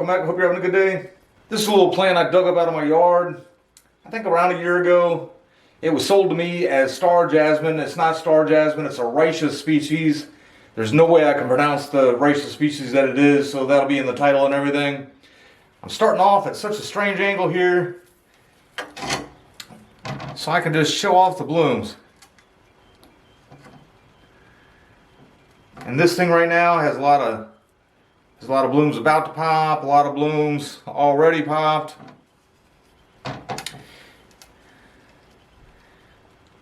welcome back. Hope you're having a good day. This is a little plant I dug up out of my yard. I think around a year ago. It was sold to me as star jasmine. It's not star jasmine, it's a Wrightia species. There's no way I can pronounce the Wrightia species that it is, so that'll be in the title and everything. I'm starting off at such a strange angle here, so I can just show off the blooms. And this thing right now has a lot of blooms about to pop, a lot of blooms already popped.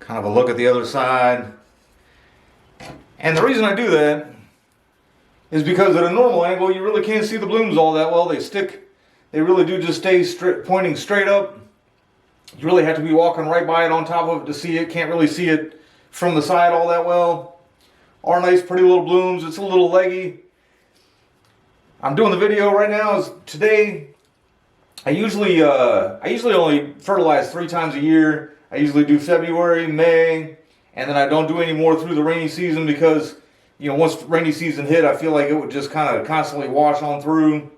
Kind of a look at the other side. And the reason I do that is because at a normal angle you really can't see the blooms all that well. They really do just stay pointing straight up. You really have to be walking right by it on top of it to see it. Can't really see it from the side all that well. Are nice pretty little blooms. It's a little leggy. I'm doing the video right now is today. I usually only fertilize 3 times a year. I usually do February, May, and then I don't do any more through the rainy season because, you know, once rainy season hit, I feel like it would just kind of constantly wash on through.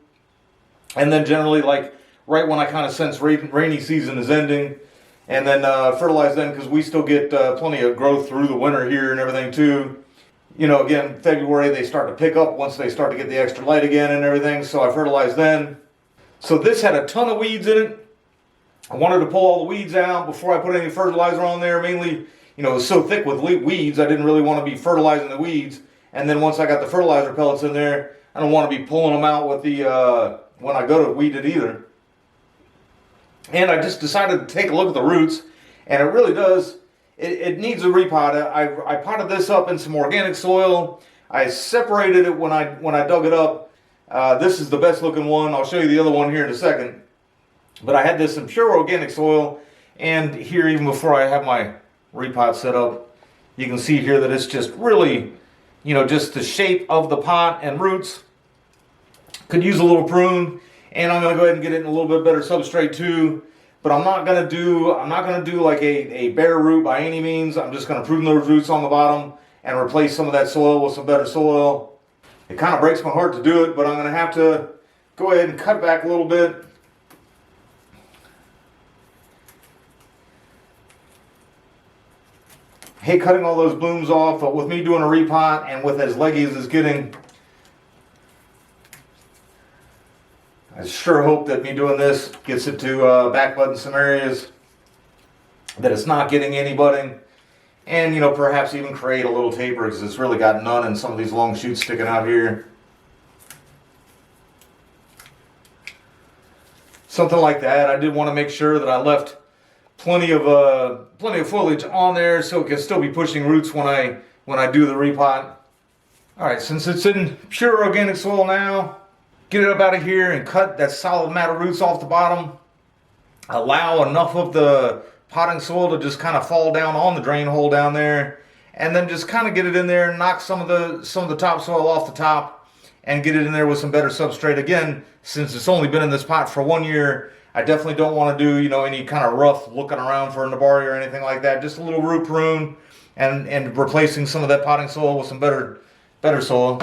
And then generally, like, right when I kind of sense rainy season is ending, and then fertilize then because we still get plenty of growth through the winter here and everything too. You know, again, February, they start to pick up once they start to get the extra light again and everything, so I fertilize then. So this had a ton of weeds in it. I wanted to pull all the weeds out before I put any fertilizer on there. Mainly, you know, it was so thick with weeds, I didn't really want to be fertilizing the weeds. And then once I got the fertilizer pellets in there, I don't want to be pulling them out with the when I go to weed it either. And I just decided to take a look at the roots, and it really does. It needs a repot. I potted this up in some organic soil. I separated it when I dug it up. This is the best looking one. I'll show you the other one here in a second. But I had this in pure organic soil, and here even before I have my repot set up, you can see here that it's just really, you know, just the shape of the pot and roots. Could use a little prune, and I'm going to go ahead and get it in a little bit better substrate too. But I'm not going to do like a bare root by any means. I'm just going to prune those roots on the bottom and replace some of that soil with some better soil. It kind of breaks my heart to do it, but I'm going to have to go ahead and cut back a little bit. I hate cutting all those blooms off, but with me doing a repot and with as leggy as it's getting, I sure hope that me doing this gets it to back bud in some areas, that it's not getting any budding, and, you know, perhaps even create a little taper because it's really got none in some of these long shoots sticking out here. Something like that. I did want to make sure that I left plenty of foliage on there so it can still be pushing roots when I do the repot. All right, since it's in pure organic soil now, get it up out of here and cut that solid mat of roots off the bottom. Allow enough of the potting soil to just kind of fall down on the drain hole down there, and then just kind of get it in there and knock some of the topsoil off the top and get it in there with some better substrate. Again, since it's only been in this pot for 1 year, I definitely don't want to do, you know, any kind of rough looking around for nabari or anything like that. Just a little root prune and replacing some of that potting soil with some better soil.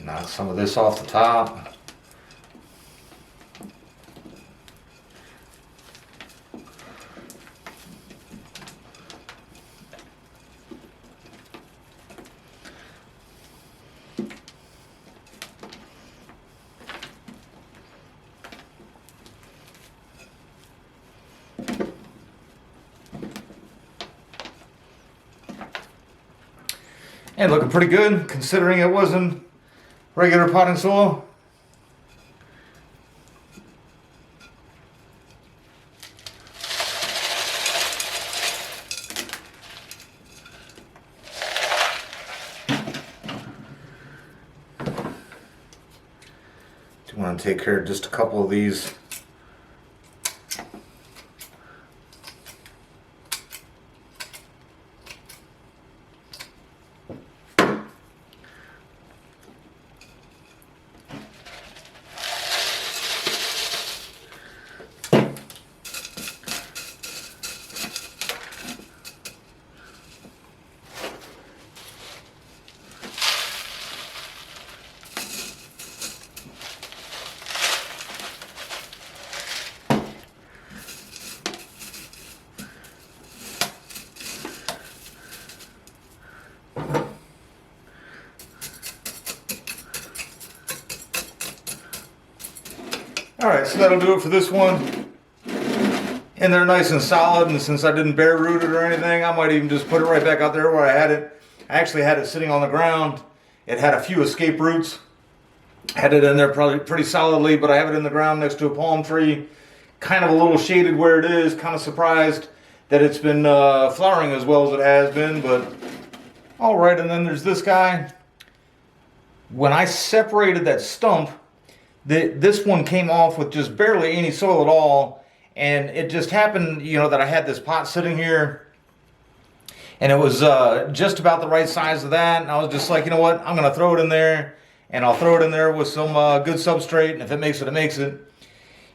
Knock some of this off the top. And looking pretty good considering it wasn't regular potting soil. take care of just a couple of these. Alright, so that'll do it for this one. And they're nice and solid, and since I didn't bare root it or anything, I might even just put it right back out there where I had it. I actually had it sitting on the ground. It had a few escape roots. Had it in there probably pretty solidly, but I have it in the ground next to a palm tree. Kind of a little shaded where it is. Kind of surprised that it's been flowering as well as it has been, but alright. And then there's this guy. When I separated that stump, this one came off with just barely any soil at all, and it just happened, you know, that I had this pot sitting here, and it was just about the right size of that, and I was just like, you know what, I'm going to throw it in there, and I'll throw it in there with some good substrate, and if it makes it, it makes it.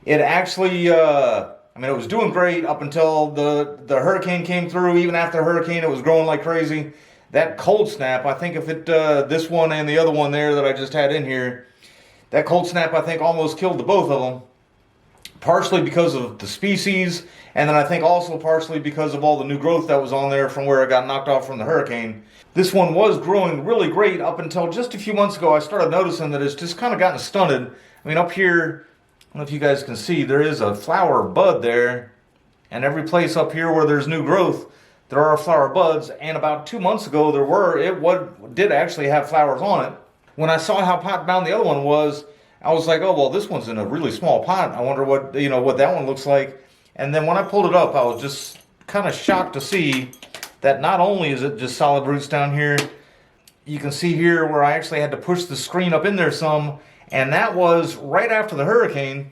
It actually, I mean, it was doing great up until the hurricane came through. Even after the hurricane, it was growing like crazy. That cold snap, I think if it, this one and the other one there that I just had in here, that cold snap, I think, almost killed the both of them. Partially because of the species, and then I think also partially because of all the new growth that was on there from where it got knocked off from the hurricane. This one was growing really great up until just a few months ago. I started noticing that it's just kind of gotten stunted. I mean, up here, I don't know if you guys can see, there is a flower bud there. And every place up here where there's new growth, there are flower buds. And about 2 months ago, it did actually have flowers on it. When I saw how pot bound the other one was, I was like, oh, well, this one's in a really small pot. I wonder what, you know, what that one looks like. And then when I pulled it up, I was just kind of shocked to see that not only is it just solid roots down here, you can see here where I actually had to push the screen up in there some, and that was right after the hurricane.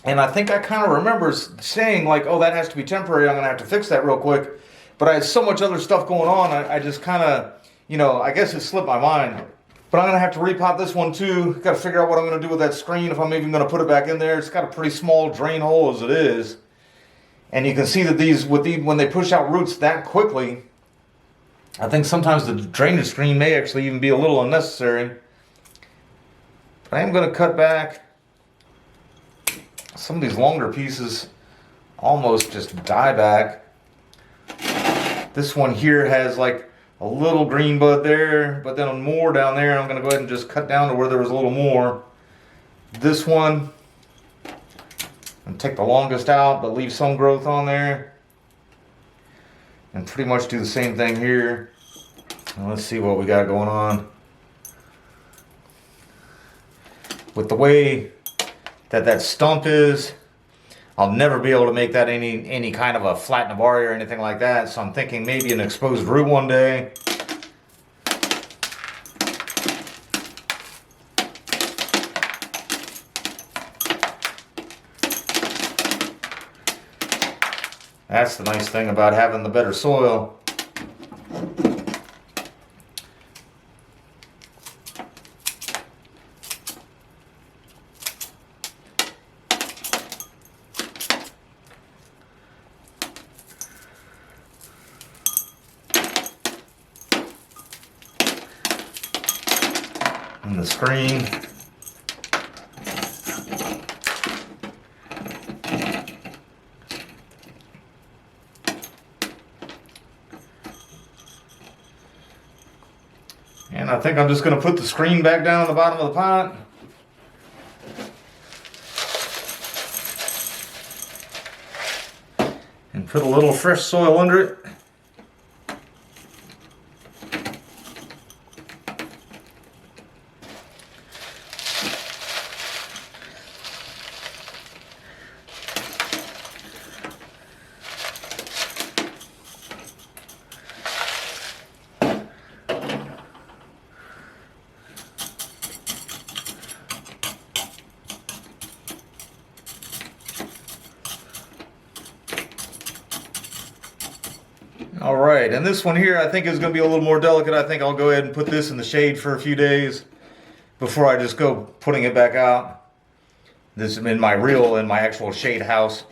And I think I kind of remember saying like, oh, that has to be temporary. I'm going to have to fix that real quick. But I had so much other stuff going on, I just kind of, you know, I guess it slipped my mind. But I'm going to have to repot this one too. Got to figure out what I'm going to do with that screen, if I'm even going to put it back in there. It's got a pretty small drain hole as it is. And you can see that when they push out roots that quickly, I think sometimes the drainage screen may actually even be a little unnecessary. But I am going to cut back. Some of these longer pieces almost just die back. This one here has like a little green bud there, but then more down there. I'm going to go ahead and just cut down to where there was a little more. This one, and take the longest out, but leave some growth on there. And pretty much do the same thing here. And let's see what we got going on. With the way that stump is, I'll never be able to make that any kind of a flat nabari or anything like that. So I'm thinking maybe an exposed root one day. That's the nice thing about having the better soil. And the screen. And I think I'm just going to put the screen back down at the bottom of the pot. And put a little fresh soil under it. All right, and this one here I think is going to be a little more delicate. I think I'll go ahead and put this in the shade for a few days before I just go putting it back out. This is in my actual shade house.